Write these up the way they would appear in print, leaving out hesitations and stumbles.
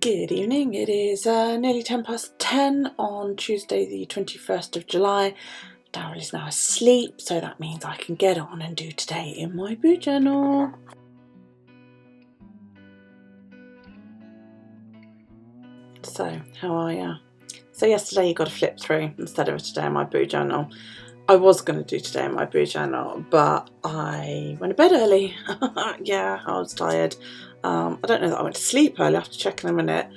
Good evening, it is nearly 10 past 10 on Tuesday the 21st of July. Daryl is now asleep, so that means I can get on and do today in my boo journal. So, how are ya? So yesterday you got to flip through instead of today in my boo journal. I was going to do today in my boo journal, but I went to bed early. Yeah, I was tired. I don't know that I went to sleep early. I have to check in a minute.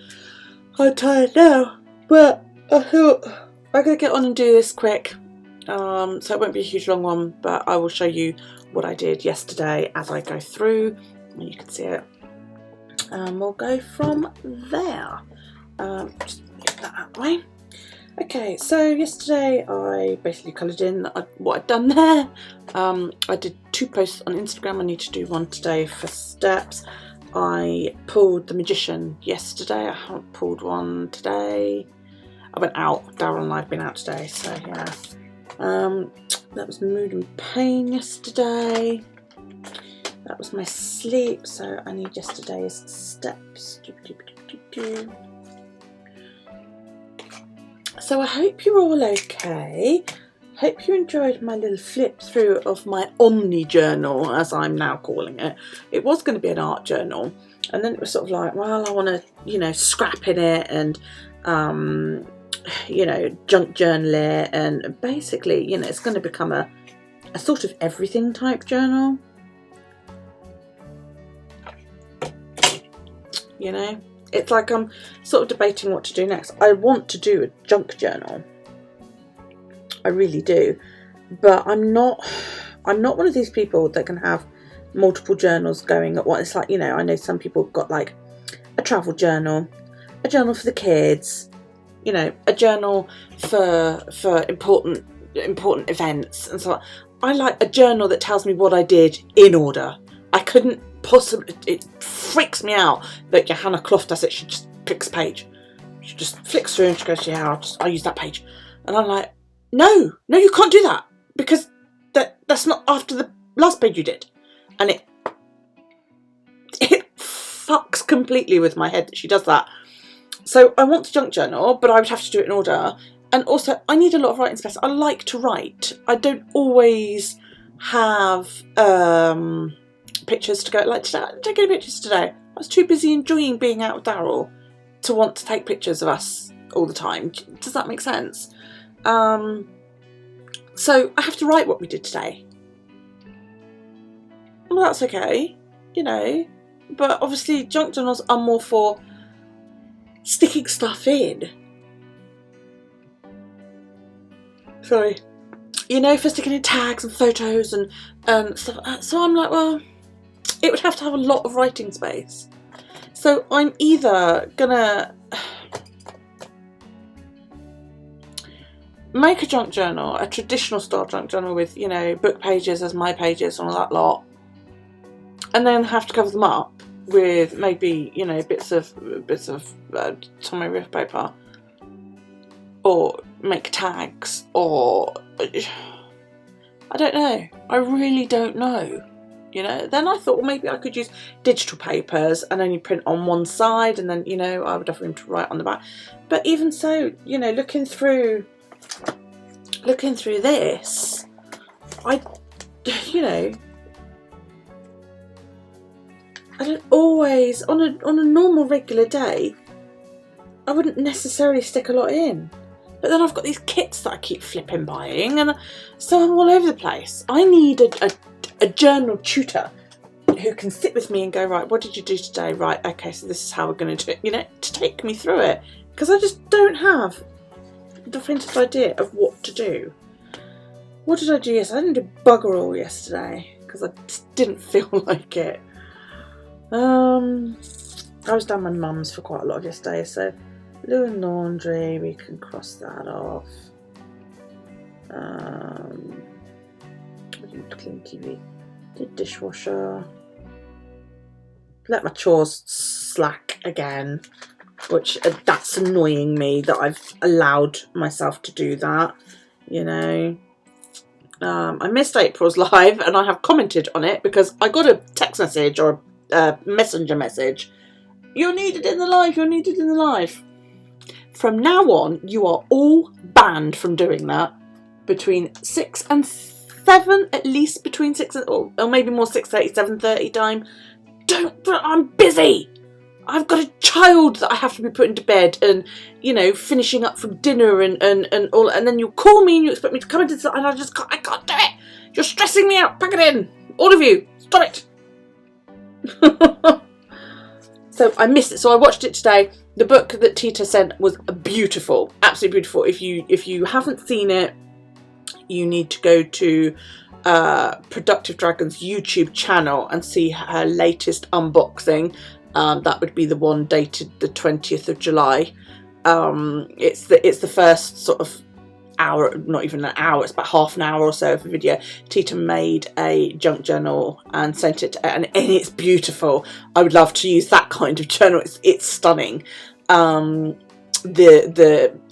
I'm tired now, but I thought I'm going to get on and do this quick. So it won't be a huge long one, but I will show you what I did yesterday as I go through, and you can see it. We'll go from there. Just get that out of the way. Okay, so yesterday I basically coloured in what I'd done there. I did 2 posts on Instagram. I need to do one today for steps. I pulled the Magician yesterday. I haven't pulled one today. I went out. Daryl and I have been out today, so yeah. That was Mood and Pain yesterday. That was my sleep, so I need yesterday's steps. So I hope you're all okay. Hope you enjoyed my little flip through of my Omni journal, as I'm now calling it. It was going to be an art journal, and then it was sort of like, well, I want to, scrap in it and, junk journal it, and basically, it's going to become a sort of everything type journal. It's like I'm sort of debating what to do next. I want to do a junk journal. I really do. But I'm not one of these people that can have multiple journals going at once. It's like, I know some people have got like a travel journal, a journal for the kids, a journal for important events and so on. I like a journal that tells me what I did in order. I couldn't possibly, it freaks me out that Johanna Clough does it. She just picks a page. She just flicks through and she goes, yeah, I'll use that page. And I'm like, no, you can't do that, because that's not after the last page you did. And it fucks completely with my head that she does that. So I want to junk journal, but I would have to do it in order. And also, I need a lot of writing space. I like to write. I don't always have pictures to go. Like today, I didn't take any pictures today. I was too busy enjoying being out with Daryl to want to take pictures of us all the time. Does that make sense? So I have to write what we did today. Well, that's okay, but obviously junk journals are more for sticking stuff in. Sorry. For sticking in tags and photos and stuff. So I'm like, well, it would have to have a lot of writing space. So I'm either gonna make a junk journal, a traditional style junk journal with, book pages as my pages and all that lot, and then have to cover them up with maybe, bits of Tommy Riff paper, or make tags, or I don't know. I really don't know. Then I thought, well, maybe I could use digital papers and only print on one side, and then, I would have room to write on the back. But even so, looking through this, I don't always, on a normal regular day, I wouldn't necessarily stick a lot in. But then I've got these kits that I keep flipping buying, and so I'm all over the place. I need a journal tutor who can sit with me and go, right, what did you do today? Right, okay, so this is how we're going to do it, to take me through it. Because I just don't have a definitive idea of what to do. What did I do yesterday? I didn't do bugger all yesterday because I just didn't feel like it. I was down my mum's for quite a lot of yesterday, so loo and laundry, we can cross that off. I didn't clean TV. Did dishwasher. Let my chores slack again, which that's annoying me that I've allowed myself to do that. I missed April's live, and I have commented on it because I got a text message or a messenger message You're needed in the life, you're needed in the life. From now on, you are all banned from doing that between 6 and 7, at least between 6 and, or maybe more 6:30, 7:30 time. I'm busy. I've got a child that I have to be putting to bed and, you know, finishing up from dinner and all, and then you call me and you expect me to come into the, and I can't do it. You're stressing me out. Pack it in. All of you. Stop it. So I missed it. So I watched it today. The book that Tita sent was beautiful. Absolutely beautiful. If you haven't seen it, you need to go to Productive Dragon's YouTube channel and see her latest unboxing. That would be the one dated the 20th of July. It's the first sort of hour, not even an hour, it's about half an hour or so of a video. Tita made a junk journal and sent it to, and it's beautiful. I would love to use that kind of journal. It's stunning. The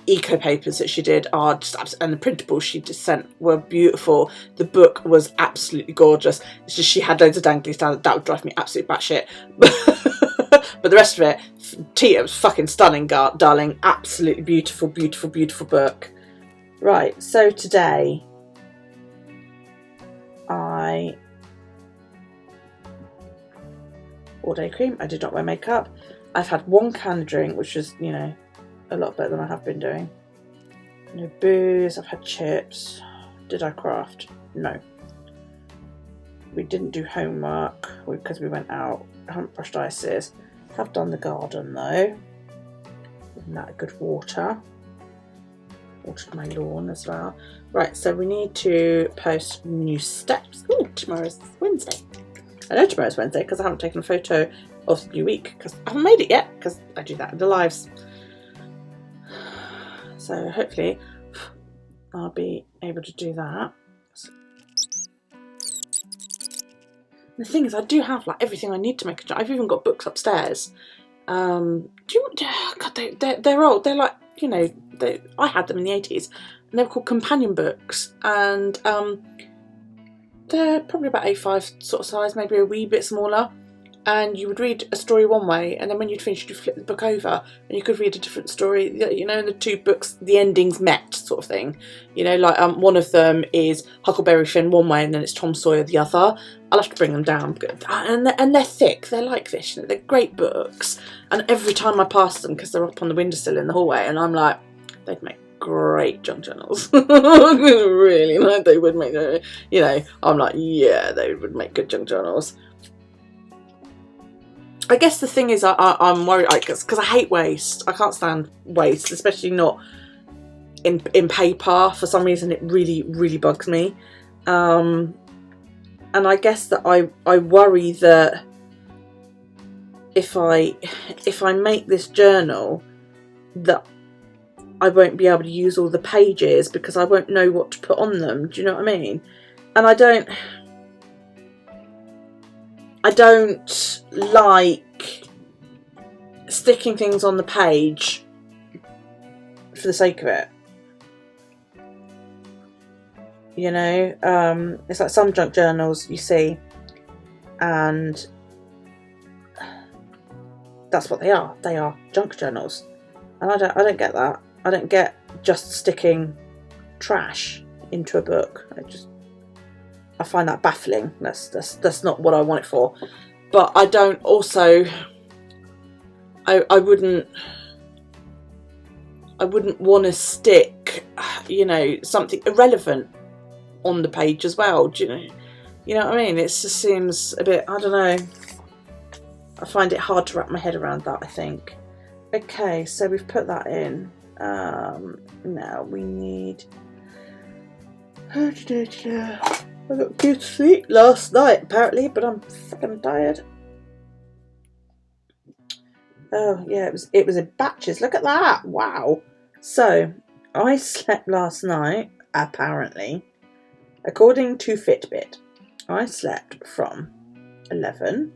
eco papers that she did are just, and the printables she just sent were beautiful. The book was absolutely gorgeous. It's just she had loads of danglies down. That would drive me absolutely batshit. But the rest of it, Tita, was fucking stunning, darling. Absolutely beautiful, beautiful, beautiful book. Right, so today all day cream. I did not wear makeup. I've had one canned drink, which is, you know, a lot better than I have been doing. No booze. I've had chips. Did I craft? No. We didn't do homework because we went out. I haven't brushed ices. Have done the garden though. Isn't that good water? Watered my lawn as well. Right, so we need to post new steps. Oh, tomorrow's Wednesday. I know tomorrow's Wednesday because I haven't taken a photo of the new week because I haven't made it yet because I do that in the lives. So hopefully I'll be able to do that. The thing is, I do have like everything I need to make a journal. I've even got books upstairs. God, they're old. They're like, you know, I had them in the 80s, and they were called companion books, and they're probably about A5 sort of size, maybe a wee bit smaller. And you would read a story one way, and then when you'd finished, you'd flip the book over, and you could read a different story. You know, in the two books, the endings met, sort of thing. You know, like one of them is Huckleberry Finn one way, and then it's Tom Sawyer the other. I'll have to bring them down, and they're thick. They're like this. You know, they're great books. And every time I pass them, because they're up on the windowsill in the hallway, and I'm like, they'd make great junk journals. Really, like they would make. You know, I'm like, yeah, they would make good junk journals. I guess the thing is, I'm worried because I hate waste. I can't stand waste, especially not in paper. For some reason, it really, really bugs me. And I guess that I worry that if I make this journal, that I won't be able to use all the pages because I won't know what to put on them. Do you know what I mean? And I don't like sticking things on the page for the sake of it. You know, it's like some junk journals you see, and that's what they are. They are junk journals, and I don't get that. I don't get just sticking trash into a book. I find that baffling. That's not what I want it for. But I don't also. I wouldn't want to stick, you know, something irrelevant on the page as well. Do you know what I mean? It just seems a bit, I don't know. I find it hard to wrap my head around that, I think. Okay, so we've put that in. Now we need. I got good sleep last night apparently, but I'm fucking tired. Oh yeah, it was in batches. Look at that! Wow. So I slept last night. Apparently, according to Fitbit, I slept from 11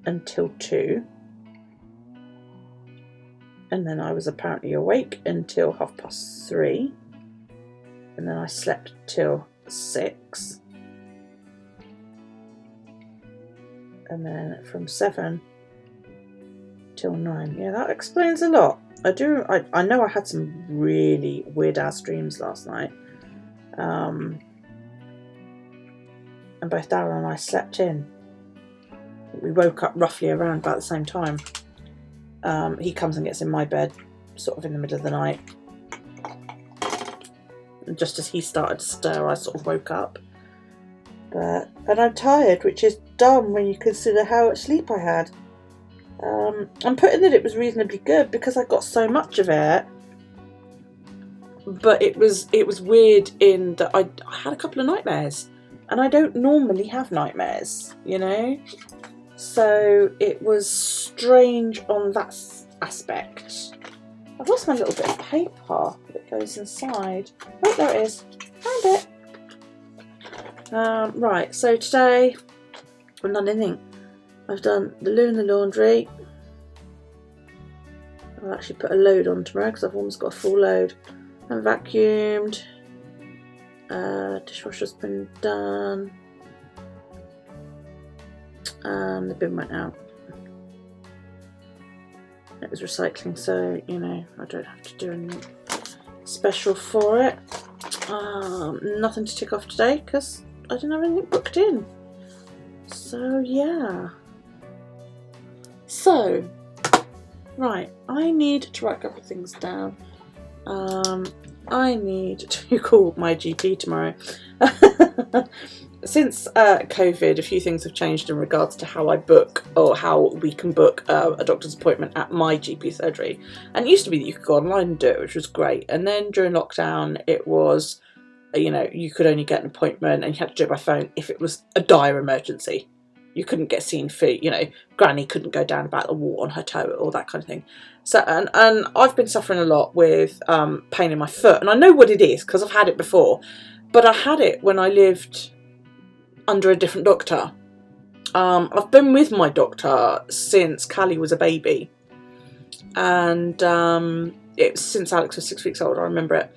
until 2, and then I was apparently awake until 3:30, and then I slept till 6. and then from 7 till 9. Yeah, that explains a lot. I know I had some really weird ass dreams last night. And both Darryl and I slept in. We woke up roughly around about the same time. He comes and gets in my bed sort of in the middle of the night. And just as he started to stir, I sort of woke up. And I'm tired, which is dumb when you consider how much sleep I had. I'm putting that it was reasonably good because I got so much of it. But it was weird in that I had a couple of nightmares. And I don't normally have nightmares, you know? So it was strange on that aspect. I've lost my little bit of paper that goes inside. Oh, there it is. Found it. Right, so today I've done anything. I've done the loo and the laundry. I'll actually put a load on tomorrow because I've almost got a full load. And vacuumed. Dishwasher's been done. And the bin went out. It was recycling, so you know I don't have to do anything special for it. Nothing to tick off today because I didn't have anything booked in. So yeah. So right, I need to write a couple of things down. I need to call my GP tomorrow. Since COVID, a few things have changed in regards to how I book or how we can book a doctor's appointment at my GP surgery. And it used to be that you could go online and do it, which was great. And then during lockdown, it was, you know, you could only get an appointment and you had to do it by phone if it was a dire emergency. You couldn't get seen for, you know, Granny couldn't go down about the wall on her toe or that kind of thing. So, and I've been suffering a lot with pain in my foot. And I know what it is because I've had it before. But I had it when I lived under a different doctor. I've been with my doctor since Callie was a baby. And it's since Alex was 6 weeks old, I remember it.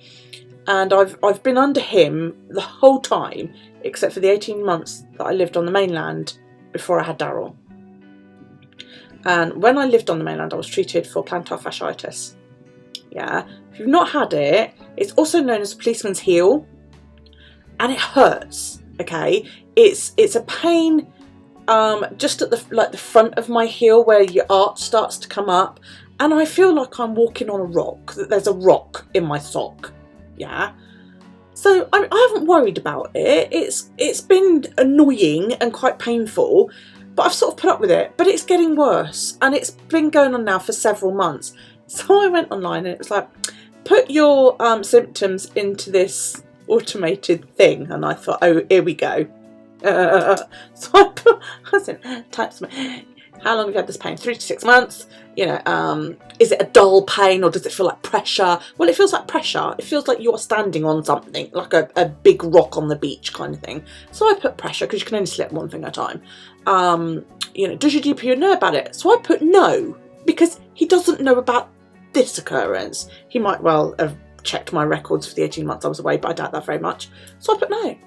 And I've been under him the whole time, except for the 18 months that I lived on the mainland before I had Darryl. And when I lived on the mainland, I was treated for plantar fasciitis. Yeah, if you've not had it, it's also known as policeman's heel, and it hurts. Okay, it's a pain just at the front of my heel where your arch starts to come up, and I feel like I'm walking on a rock. That there's a rock in my sock. Yeah. So I haven't worried about it. It's been annoying and quite painful, but I've sort of put up with it. But it's getting worse, and it's been going on now for several months. So I went online and it was like, put your symptoms into this automated thing, and I thought, oh, here we go. So I said, type something. How long have you had this pain? 3 to 6 months. You know, is it a dull pain or does it feel like pressure? Well, it feels like pressure. It feels like you're standing on something, like a big rock on the beach kind of thing. So I put pressure because you can only select one thing at a time. You know, does your GP know about it? So I put no, because he doesn't know about this occurrence. He might well have checked my records for the 18 months I was away, but I doubt that very much. So I put no.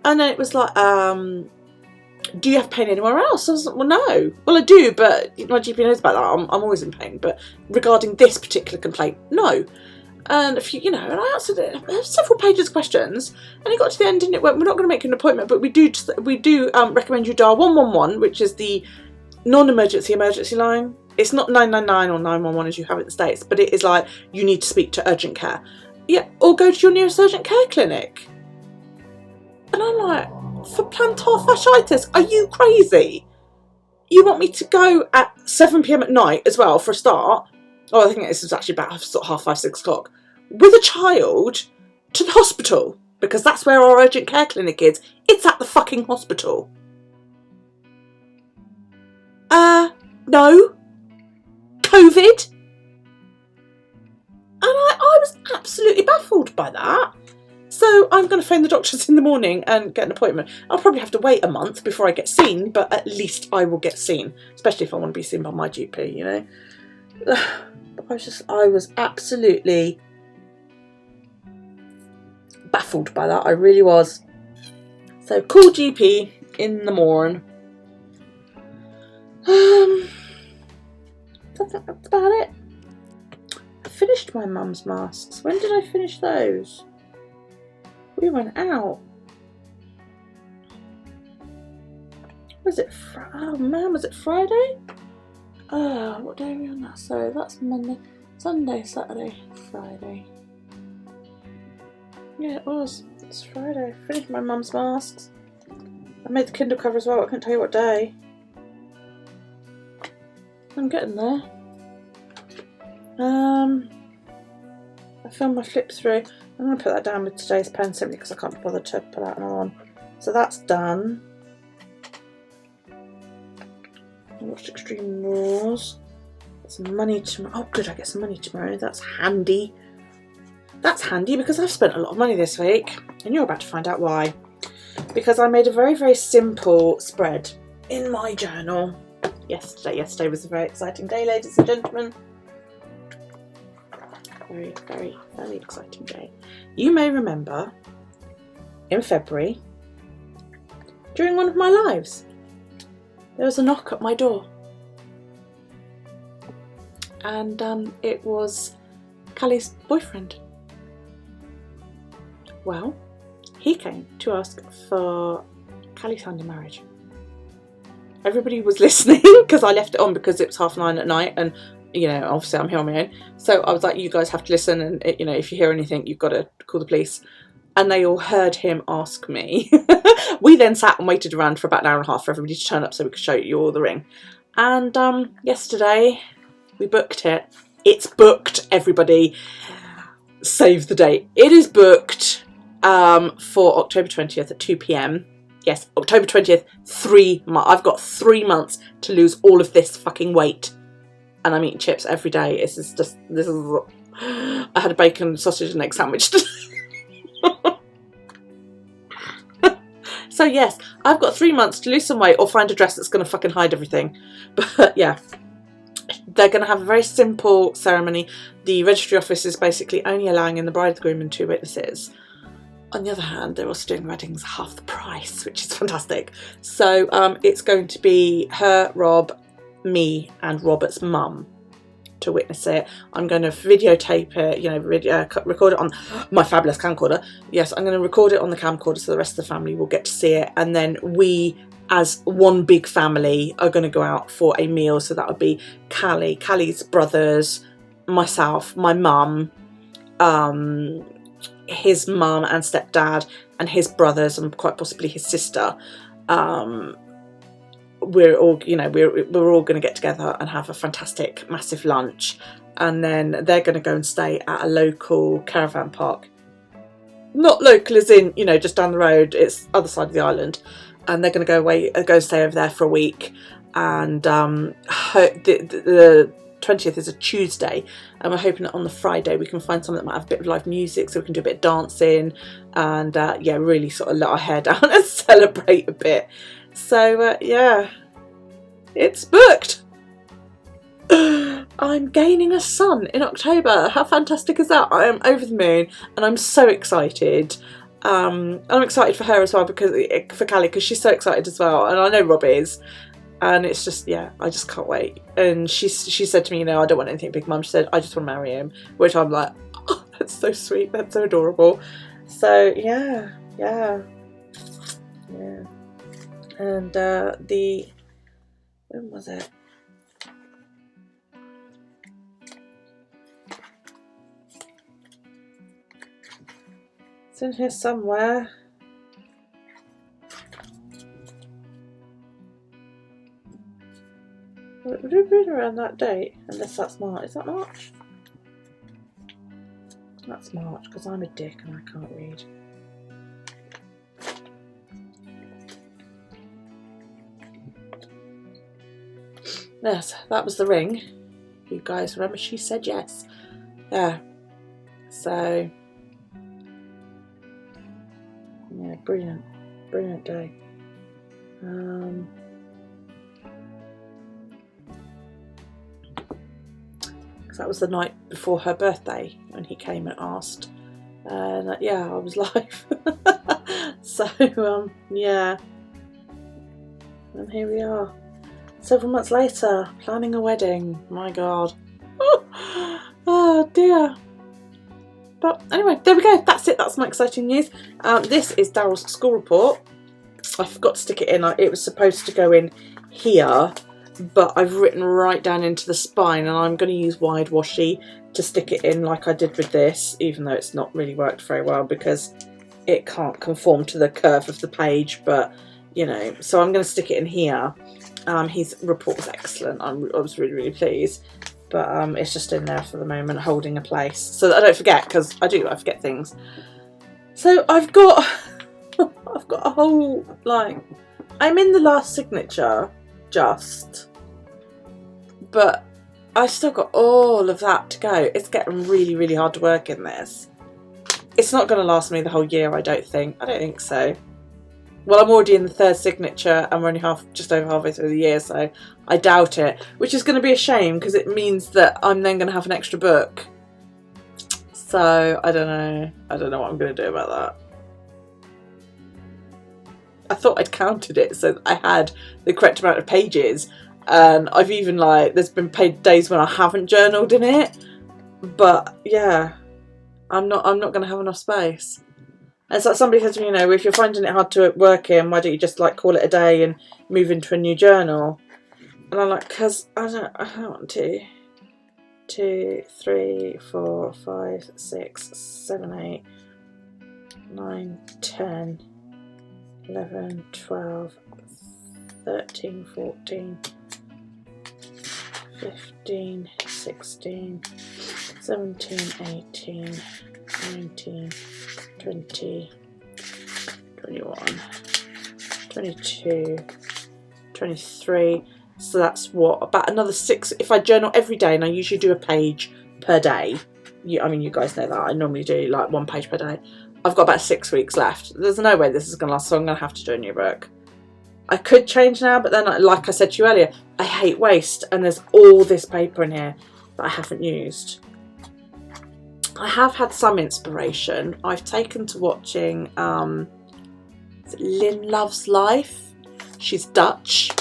And then it was like, do you have pain anywhere else? I was like, well, no. Well, I do, but my GP knows about that. I'm always in pain. But regarding this particular complaint, no. And a few, you know, and I answered it, several pages of questions, and it got to the end and it went, we're not going to make an appointment, but we do recommend you dial 111, which is the non-emergency emergency line. It's not 999 or 911 as you have in the States, but it is like, you need to speak to urgent care. Yeah, or go to your nearest urgent care clinic. And I'm like, for plantar fasciitis, are you crazy? You want me to go at 7 PM at night as well for a start? Oh, I think this was actually about sort of 5:30, 6 o'clock. With a child to the hospital, because that's where our urgent care clinic is. It's at the fucking hospital. No. COVID? And I was absolutely baffled by that. So I'm going to phone the doctors in the morning and get an appointment. I'll probably have to wait a month before I get seen, but at least I will get seen, especially if I want to be seen by my GP, you know. I was absolutely baffled by that. I really was. So call GP in the morning. think that's about it. I finished my mum's masks. When did I finish those? We went out. Was it oh man, was it Friday? What day are we on that? So that's Monday, Sunday, Saturday, Friday. Yeah, it was. It's Friday. I finished my mum's masks. I made the Kindle cover as well. I couldn't tell you what day. I'm getting there. I filmed my flip through. I'm going to put that down with today's pen simply because I can't be bothered to pull out another one. So that's done. I watched Extreme Rules. Get some money tomorrow. Oh good, I get some money tomorrow. That's handy. That's handy because I've spent a lot of money this week and you're about to find out why. Because I made a very, very simple spread in my journal yesterday. Yesterday was a very exciting day, ladies and gentlemen. Very, very, very exciting day. You may remember in February, during one of my lives, there was a knock at my door. And it was Callie's boyfriend. Well, he came to ask for Callie's hand in marriage. Everybody was listening because I left it on because it was 9:30 at night and you know, obviously I'm here on my own. So I was like, you guys have to listen and, you know, if you hear anything, you've got to call the police. And they all heard him ask me. We then sat and waited around for about an hour and a half for everybody to turn up so we could show you all the ring. And yesterday we booked it. It's booked, everybody. Save the date. It is booked for October 20th at 2 PM. Yes, October 20th, 3 months. I've got 3 months to lose all of this fucking weight. And I'm eating chips every day. This is I had a bacon, sausage and egg sandwich today. So yes, I've got 3 months to lose some weight or find a dress that's going to fucking hide everything. But yeah, they're going to have a very simple ceremony. The registry office is basically only allowing in the bride, the groom and 2 witnesses. On the other hand, they're also doing weddings half the price, which is fantastic. So it's going to be her, Rob, me and Robert's mum to witness it. I'm going to videotape it, you know, record it on my fabulous camcorder. Yes, I'm going to record it on the camcorder so the rest of the family will get to see it. And then we, as one big family, are going to go out for a meal. So that would be Callie's brothers, myself, my mum, his mum and stepdad, and his brothers, and quite possibly his sister. We're all, you know, we're all going to get together and have a fantastic, massive lunch, and then they're going to go and stay at a local caravan park. Not local as in, you know, just down the road. It's other side of the island, and they're going to go stay over there for a week. And the 20th is a Tuesday, and we're hoping that on the Friday we can find something that might have a bit of live music, so we can do a bit of dancing and yeah, really sort of let our hair down and celebrate a bit. So yeah, it's booked. I'm gaining a son in October. How fantastic is that? I am over the moon and I'm so excited. I'm excited for her as well, because for Callie, because she's so excited as well, and I know Rob is. And it's just, yeah, I just can't wait. And she said to me, you know, I don't want anything big, Mum. She said, I just want to marry him. Which I'm like, oh, that's so sweet. That's so adorable. So, yeah. And when was it? It's in here somewhere. It would have been around that date, unless that's March. Is that March? That's March, because I'm a dick and I can't read. Yes, that was the ring. You guys remember she said yes. Yeah. So, yeah, brilliant. Brilliant day. That was the night before her birthday when he came and asked, and yeah, I was live. So yeah, and here we are. several months later, planning a wedding. My God. Oh dear. But anyway, there we go. That's it. That's my exciting news. This is Daryl's school report. I forgot to stick it in. It was supposed to go in here, but I've written right down into the spine, and I'm going to use wide washi to stick it in like I did with this, even though it's not really worked very well because it can't conform to the curve of the page. But you know, so I'm going to stick it in here. His report was excellent. I was really, really pleased. But it's just in there for the moment, holding a place, so that I don't forget, because I forget things. So I've got a whole, like, I'm in the last signature, but I still got all of that to go. It's getting really, really hard to work in this. It's not going to last me the whole year, I don't think so. Well, I'm already in the third signature and we're only just over halfway through the year, so I doubt it. Which is going to be a shame because it means that I'm then going to have an extra book. So, I don't know. I don't know what I'm going to do about that. I thought I'd counted it so that I had the correct amount of pages. And I've even, like, there's been days when I haven't journaled in it. But, yeah, I'm not going to have enough space. And it's like somebody said to me, you know, if you're finding it hard to work in, why don't you just like call it a day and move into a new journal? And I'm like, because I don't want to. 2, 3, 4, 5, 6, 7, 8, 9, 10, 11, 12, 13, 14, 15, 16, 17, 18, 19, 20, 21, 22, 23. So that's what, about another 6. If I journal every day, and I usually do a page per day. I mean, you guys know that. I normally do like 1 page per day. I've got about 6 weeks left. There's no way this is going to last, so I'm going to have to do a new book. I could change now, but then, like I said to you earlier, I hate waste, and there's all this paper in here that I haven't used. I have had some inspiration. I've taken to watching Lynn Loves Life. She's Dutch,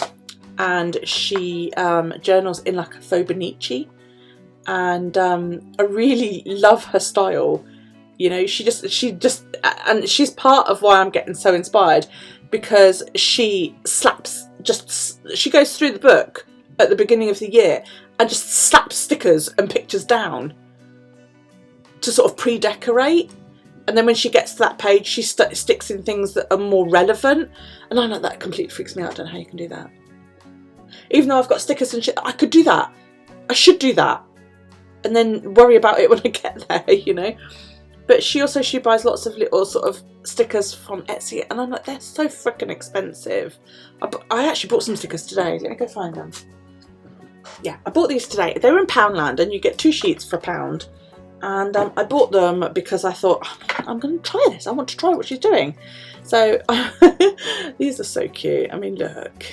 and she journals in like a Fauxbonichi, and I really love her style. You know, she just, and she's part of why I'm getting so inspired, because she she goes through the book at the beginning of the year and just slaps stickers and pictures down to sort of pre-decorate, and then when she gets to that page she sticks in things that are more relevant, and I know that completely freaks me out. I don't know how you can do that. Even though I've got stickers and shit, I could do that. I should do that and then worry about it when I get there, you know. But she buys lots of little sort of stickers from Etsy, and I'm like, they're so freaking expensive. I actually bought some stickers today. Let me go find them. Yeah, I bought these today. They were in Poundland, and you get 2 sheets for £1. And I bought them because I thought, I'm going to try this. I want to try what she's doing. So these are so cute. I mean, look.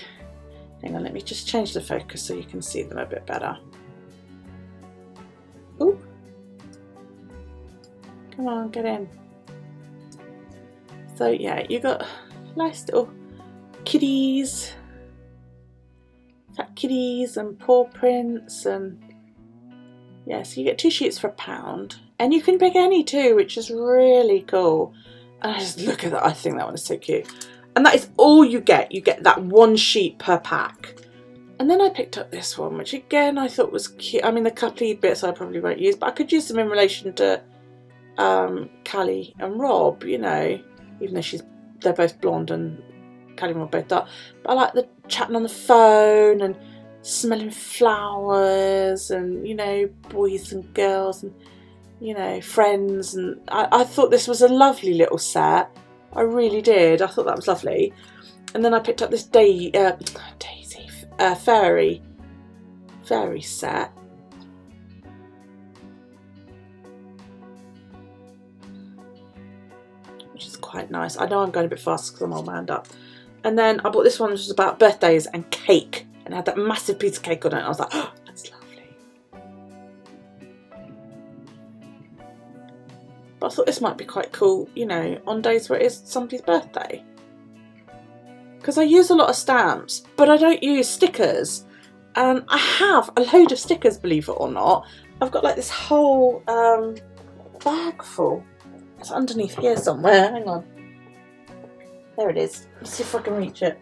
Hang on, let me just change the focus so you can see them a bit better. Ooh. Come on, get in. So yeah, you got nice little kitties. Fat kitties and paw prints, and yeah, so you get 2 sheets for £1, and you can pick any 2, which is really cool. And I just look at that, I think that one is so cute. And that is all you get. You get that 1 sheet per pack. And then I picked up this one, which again I thought was cute. I mean, the coupley bits I probably won't use, but I could use them in relation to Callie and Rob, you know, even though they're both blonde and Callie and Rob both dark. But I like the chatting on the phone and smelling flowers, and you know, boys and girls, and you know, friends. And I thought this was a lovely little set. I really did. I thought that was lovely. And then I picked up this fairy set. Which is quite nice. I know I'm going a bit fast because I'm all manned up. And then I bought this one, which was about birthdays and cake, and it had that massive piece of cake on it. I was like, oh, that's lovely. But I thought this might be quite cool, you know, on days where it is somebody's birthday. because I use a lot of stamps, but I don't use stickers. And I have a load of stickers, believe it or not. I've got like this whole bag full. It's underneath here somewhere. Hang on. There it is. Let's see if I can reach it.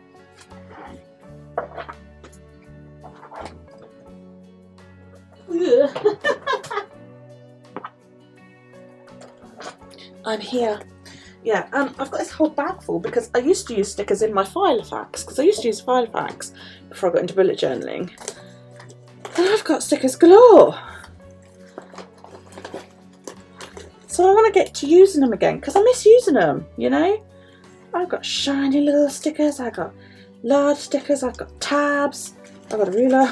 I'm here. Yeah, I've got this whole bag full because I used to use stickers in my Filofax, because I used to use Filofax before I got into bullet journaling. And I've got stickers galore. So I want to get to using them again because I miss using them, you know? I've got shiny little stickers, I've got large stickers, I've got tabs, I've got a ruler.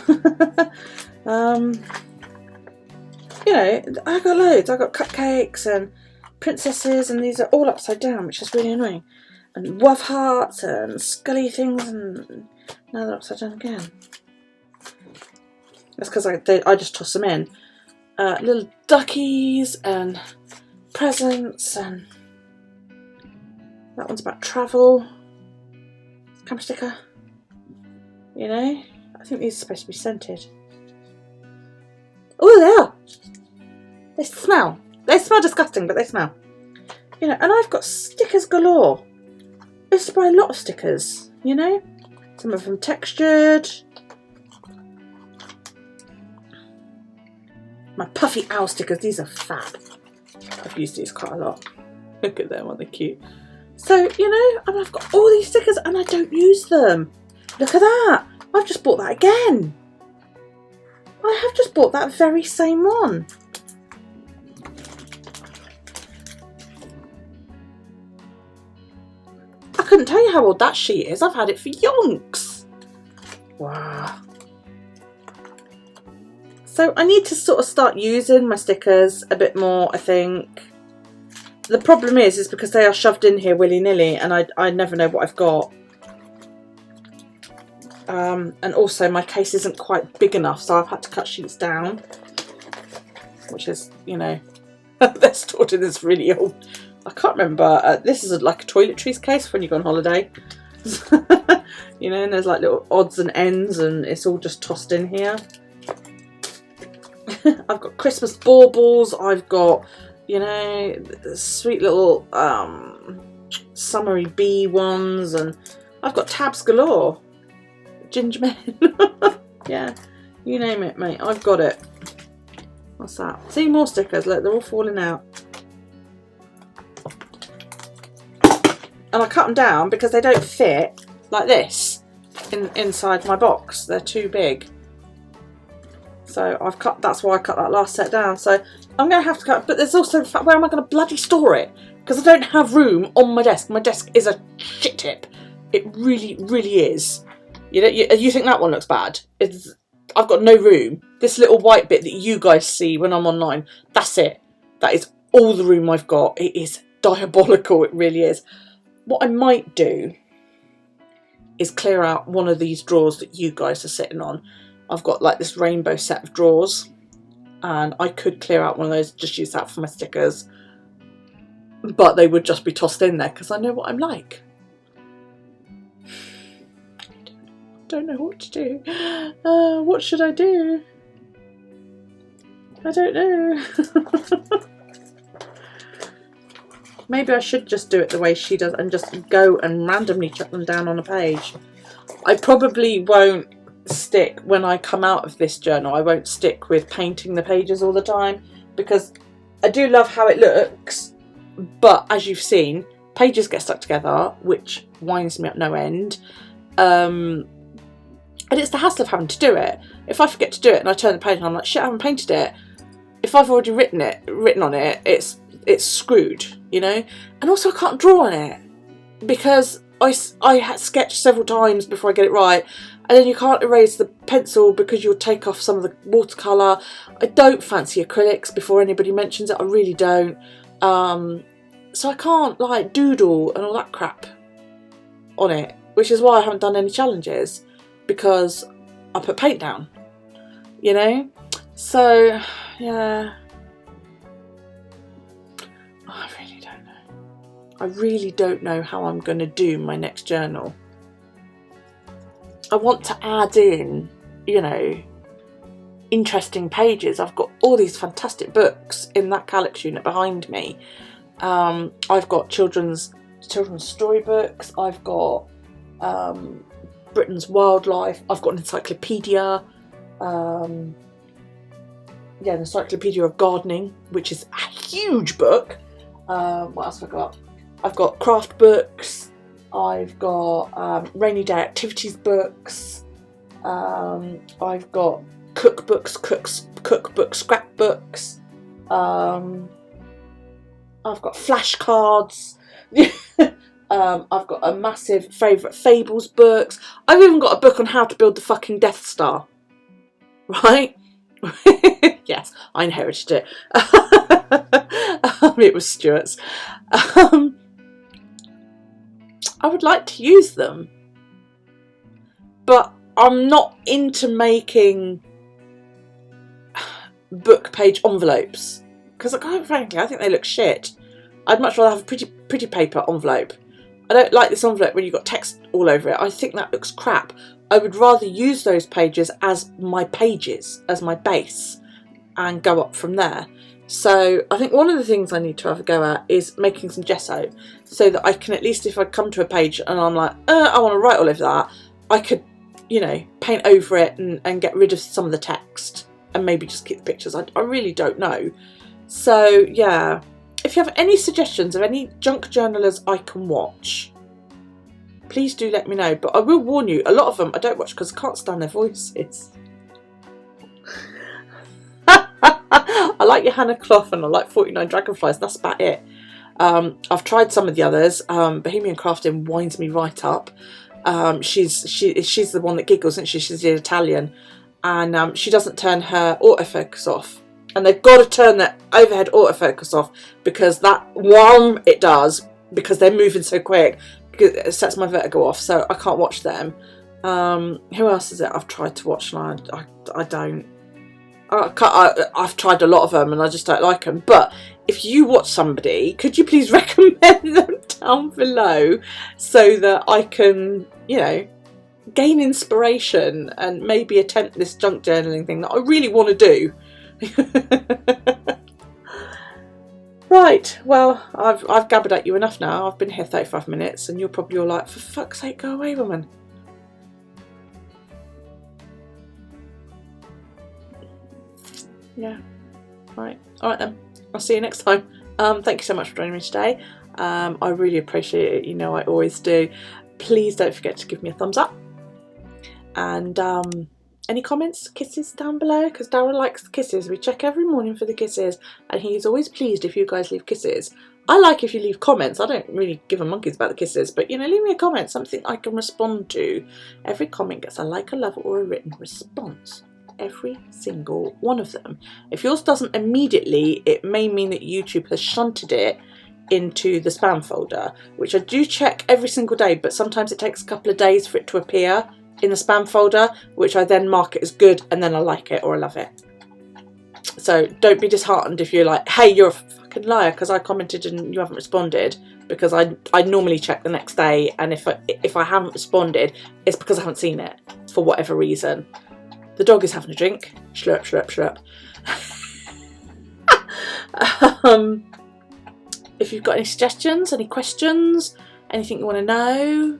You know, I've got loads. I've got cupcakes and princesses, and these are all upside down, which is really annoying. And love hearts and scully things, and now they're upside down again. That's because I just toss them in. Little duckies and presents, and that one's about travel. Camera sticker. You know, I think these are supposed to be scented. Oh, they are. They smell. They smell disgusting, but they smell. You know, and I've got stickers galore. I used to buy a lot of stickers, you know. Some of them textured. My puffy owl stickers, these are fab. I've used these quite a lot. Look at them, aren't they cute? So, you know, and I've got all these stickers and I don't use them. Look at that. I've just bought that again. I have just bought that very same one. I couldn't tell you how old that sheet is. I've had it for yonks. Wow. So I need to sort of start using my stickers a bit more, I think. The problem is because they are shoved in here willy-nilly and I never know what I've got. And also my case isn't quite big enough, so I've had to cut sheets down. Which is, you know, they're stored in this really old... I can't remember. This is like a toiletries case when you go on holiday. You know, and there's like little odds and ends and it's all just tossed in here. I've got Christmas baubles. I've got, you know, the sweet little summery bee ones, and I've got tabs galore. Ginger men. Yeah, you name it, mate. I've got it. What's that? See, more stickers. Look, they're all falling out. And I cut them down because they don't fit like this inside my box. They're too big. So I've cut. That's why I cut that last set down. So I'm going to have to cut. But there's also the fact, where am I going to bloody store it? Because I don't have room on my desk. My desk is a shit tip. It really, really is. You know, you think that one looks bad? I've got no room. This little white bit that you guys see when I'm online, that's it. That is all the room I've got. It is diabolical. It really is. What I might do is clear out one of these drawers that you guys are sitting on. I've got like this rainbow set of drawers, and I could clear out one of those, just use that for my stickers, but they would just be tossed in there because I know what I'm like. I don't know what to do. What should I do? I don't know. Maybe I should just do it the way she does and just go and randomly chuck them down on a page. I probably won't stick, when I come out of this journal, I won't stick with painting the pages all the time, because I do love how it looks, but as you've seen, pages get stuck together, which winds me up no end. And it's the hassle of having to do it. If I forget to do it and I turn the page and I'm like, shit, I haven't painted it. If I've already written on it, it's screwed, you know. And also I can't draw on it because I had sketched several times before I get it right, and then you can't erase the pencil because you'll take off some of the watercolour. I don't fancy acrylics before anybody mentions it. I really don't. So I can't like doodle and all that crap on it, which is why I haven't done any challenges, because I put paint down, you know. So yeah, I really don't know how I'm going to do my next journal. I want to add in, you know, interesting pages. I've got all these fantastic books in that Calyx unit behind me. I've got children's storybooks. I've got Britain's wildlife. I've got an encyclopedia. An encyclopedia of gardening, which is a huge book. What else have I got? I've got craft books. I've got rainy day activities books. I've got cookbooks, scrapbooks. I've got flashcards. I've got a massive favourite Fables books. I've even got a book on how to build the fucking Death Star. Right? Yes, I inherited it. It was Stuart's. I would like to use them, but I'm not into making book page envelopes because, quite frankly, I think they look shit. I'd much rather have a pretty paper envelope. I don't like this envelope when you've got text all over it. I think that looks crap. I would rather use those pages as my pages, as my base, and go up from there. So I think one of the things I need to have a go at is making some gesso, so that I can, at least if I come to a page and I'm like, I want to write all of that, I could, you know, paint over it and get rid of some of the text and maybe just keep the pictures. I really don't know. So yeah, if you have any suggestions of any junk journalers I can watch, please do let me know. But I will warn you, a lot of them I don't watch because I can't stand their voices. I like Johanna Clough and I like 49 Dragonflies, that's about it. I've tried some of the others. Bohemian Crafting winds me right up. She's the one that giggles, isn't she? She's the Italian, and she doesn't turn her autofocus off. And they've got to turn their overhead autofocus off because that one it does, because they're moving so quick, it sets my vertigo off, so I can't watch them. Who else is it I've tried to watch and I don't. I've tried a lot of them and I just don't like them. But if you watch somebody, could you please recommend them down below so that I can, you know, gain inspiration and maybe attempt this junk journaling thing that I really want to do. Right, well, I've gabbered at you enough now. I've been here 35 minutes and you're probably all like, for fuck's sake, go away, woman. Yeah, right, alright then, I'll see you next time. Thank you so much for joining me today. I really appreciate it, you know I always do. Please don't forget to give me a thumbs up, and any comments, kisses down below, because Darryl likes the kisses. We check every morning for the kisses and he's always pleased if you guys leave kisses. I like if you leave comments. I don't really give a monkeys about the kisses, but you know, leave me a comment, something I can respond to. Every comment gets a like, a love or a written response. Every single one of them. If yours doesn't immediately, it may mean that YouTube has shunted it into the spam folder, which I do check every single day, but sometimes it takes a couple of days for it to appear in the spam folder, which I then mark it as good and then I like it or I love it. So don't be disheartened if you're like, hey, you're a fucking liar because I commented and you haven't responded, because I normally check the next day, and if I haven't responded, it's because I haven't seen it for whatever reason. The dog is having a drink. Slurp, slurp, slurp. If you've got any suggestions, any questions, anything you want to know.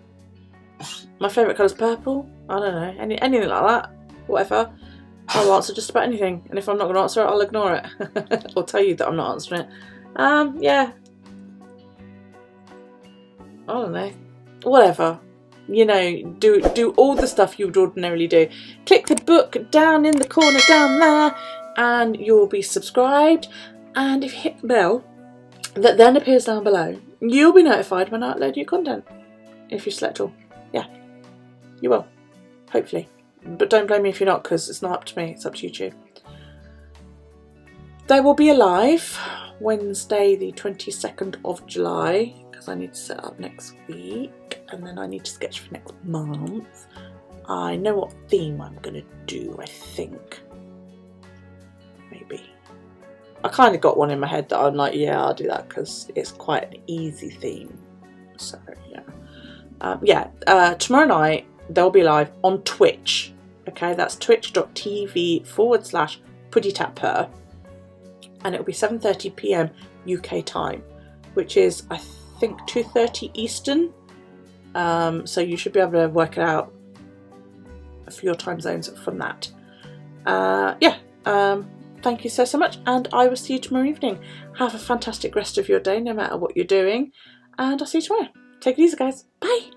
My favourite colour is purple. I don't know. Anything like that. Whatever. I'll answer just about anything. And if I'm not going to answer it, I'll ignore it. I'll tell you that I'm not answering it. Yeah. I don't know. Whatever. You know, do all the stuff you would ordinarily do. Click the book down in the corner down there and you'll be subscribed, and if you hit the bell that then appears down below, you'll be notified when I upload new content, if you select all. Yeah, you will, hopefully, but don't blame me if you're not, because it's not up to me, it's up to YouTube. There will be a live Wednesday the 22nd of July, because I need to set up next week and then I need to sketch for next month. I know what theme I'm going to do, I think. Maybe. I kind of got one in my head that I'm like, yeah, I'll do that because it's quite an easy theme. So, yeah. Tomorrow night they'll be live on Twitch. Okay, that's twitch.tv/puddytatpurr, and it'll be 7:30 p.m. UK time, which is, I think, 2:30 Eastern. So you should be able to work it out for your time zones from that. Thank you so much, and I will see you tomorrow evening. Have a fantastic rest of your day, no matter what you're doing, and I'll see you tomorrow. Take it easy, guys. Bye.